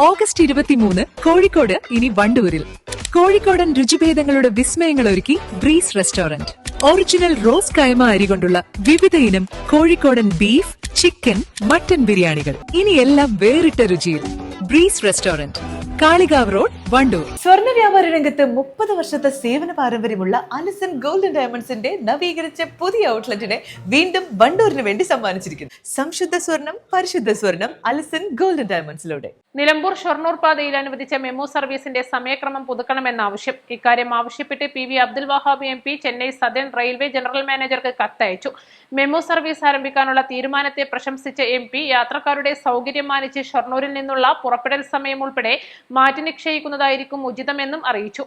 August 23 Kozhikode ഇനി വണ്ടൂരിൽ. കോഴിക്കോടൻ രുചിഭേദങ്ങളുടെ വിസ്മയങ്ങൾ ഒരുക്കി ബ്രീസ് റെസ്റ്റോറന്റ്. ഒറിജിനൽ റോസ് കൈമ അരി കൊണ്ടുള്ള വിവിധ ഇനം കോഴിക്കോടൻ ബീഫ്, ചിക്കൻ, മട്ടൻ ബിരിയാണികൾ. ഇനി എല്ലാം വേറിട്ട രുചിയിൽ. Breeze restaurant, Kalikavu road, Wandoor. സ്വർണ്ണ വ്യാപാര രംഗത്ത് 30 വർഷത്തെ സേവന പാരമ്പര്യമുള്ള അലിസൺ ഗോൾഡൻ ഡയമണ്ട്സിന്റെ നവീകരിച്ച പുതിയ ഔട്ട്ലെറ്റിനെ വീണ്ടും വണ്ടൂരിന് വേണ്ടി സമ്മാനിച്ചിരിക്കുന്നു. സംശുദ്ധ സ്വർണം, പരിശുദ്ധ സ്വർണം, അലിസൺ ഗോൾഡൻ ഡയമണ്ട്സിലൂടെ. നിലമ്പൂർ ഷൊർണൂർ പാതയിൽ അനുവദിച്ച മെമു സർവീസിന്റെ സമയക്രമം പുതുക്കണമെന്ന ആവശ്യം. ഇക്കാര്യം ആവശ്യപ്പെട്ട് PV Abdul Wahab MP Chennai southern railway general മാനേജർക്ക് കത്തയച്ചു. മെമു സർവീസ് ആരംഭിക്കാനുള്ള തീരുമാനത്തെ പ്രശംസിച്ച MP യാത്രക്കാരുടെ സൗകര്യം മാനിച്ച് ഷൊർണൂരിൽ നിന്നുള്ള പുറപ്പെടൽ സമയം ഉൾപ്പെടെ മാറ്റി നിശ്ചയിക്കുന്നതായിരിക്കും ഉചിതമെന്നും അറിയിച്ചു.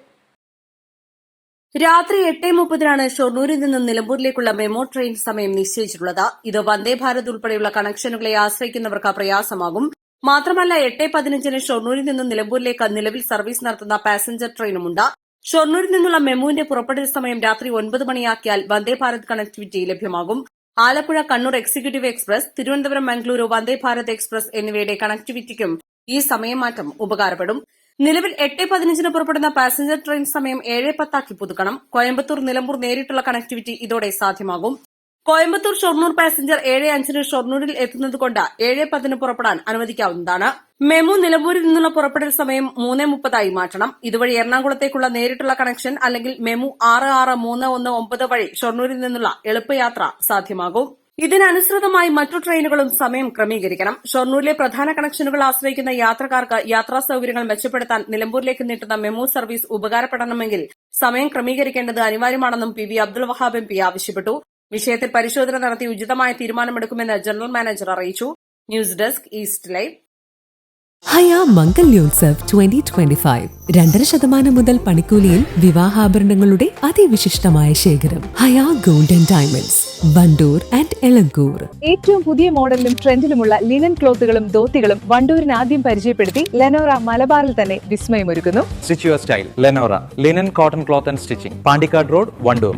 രാത്രി 8:30 ഷൊർണൂരിൽ നിന്നും നിലമ്പൂരിലേക്കുള്ള മെമു ട്രെയിൻ സമയം നിശ്ചയിച്ചിട്ടുള്ളത്. ഇത് വന്ദേ ഭാരത് ഉൾപ്പെടെയുള്ള കണക്ഷനുകളെ ആശ്രയിക്കുന്നവർക്ക് പ്രയാസമാകും. മാത്രമല്ല 8:15 ഷൊർണൂരിൽ നിന്നും നിലമ്പൂരിലേക്ക് നിലവിൽ സർവീസ് നടത്തുന്ന പാസഞ്ചർ ട്രെയിനുമുണ്ട്. ഷൊർണൂരിൽ നിന്നുള്ള മെമുവിന്റെ പുറപ്പെടൽ സമയം രാത്രി 9 മണിയാക്കിയാൽ വന്ദേ ഭാരത് കണക്ടിവിറ്റി ലഭ്യമാകും. Alappuzha Kannur executive express, Thiruvananthapuram Mangaluru Vande Bharat express എന്നിവയുടെ കണക്ടിവിറ്റിക്കും ഈ സമയമാറ്റം ഉപകാരപ്പെടും. നിലവിൽ 8:15 പുറപ്പെടുന്ന പാസഞ്ചർ ട്രെയിൻ സമയം 7:10 പുതുക്കണം. കോയമ്പത്തൂർ നിലമ്പൂർ നേരിട്ടുള്ള കണക്ടിവിറ്റി ഇതോടെ സാധ്യമാകും. കോയമ്പത്തൂർ ഷൊർണൂർ പാസഞ്ചർ 7:05 ഷൊർണൂരിൽ എത്തുന്നതുകൊണ്ട് 7:10 പുറപ്പെടാൻ അനുവദിക്കാവുന്നതാണ്. മെമു നിലമ്പൂരിൽ നിന്നുള്ള പുറപ്പെടൽ സമയം 3:30 മാറ്റണം. ഇതുവഴി എറണാകുളത്തേക്കുള്ള നേരിട്ടുള്ള കണക്ഷൻ അല്ലെങ്കിൽ മെമു 6631 വഴി ഷൊർണൂരിൽ നിന്നുള്ള എളുപ്പയാത്ര സാധ്യമാകും. ഇതിനനുസൃതമായി മറ്റു ട്രെയിനുകളും സമയം ക്രമീകരിക്കണം. ഷൊർണൂരിലെ പ്രധാന കണക്ഷനുകൾ ആശ്രയിക്കുന്ന യാത്രക്കാർക്ക് യാത്രാ സൌകര്യങ്ങൾ മെച്ചപ്പെടുത്താൻ നിലമ്പൂരിലേക്ക് നീട്ടുന്ന മെമു സർവീസ് ഉപകാരപ്പെടണമെങ്കിൽ സമയം ക്രമീകരിക്കേണ്ടത് അനിവാര്യമാണെന്നും PV അബ്ദുൽ വഹാബ് MP ആവശ്യപ്പെട്ടു. വിഷയത്തിൽ പരിശോധന നടത്തി ഉചിതമായ തീരുമാനമെടുക്കുമെന്ന് ജനറൽ മാനേജർ അറിയിച്ചു. News desk East live. Haya Mangalyotsav 2025 2.5% മുതൽ പണിക്കൂലിയിൽ വിവാഹാഭരണങ്ങളുടെ അതിവിശിഷ്ടമായ ശേഖരം. Haya golden diamonds, Wandoor and Elankur. ഏറ്റവും പുതിയ മോഡലിലും ട്രെൻഡിലുമുള്ള ലിനൻ ക്ലോത്തുകളും ധോത്തികളും വണ്ടൂരിന് ആദ്യം പരിചയപ്പെടുത്തി ലെനോറ മലബാറിൽ തന്നെ വിസ്മയമൊരുക്കുന്നു. Stitch your style Lenora linen cotton cloth and stitching, Pandikkad road, Wandoor.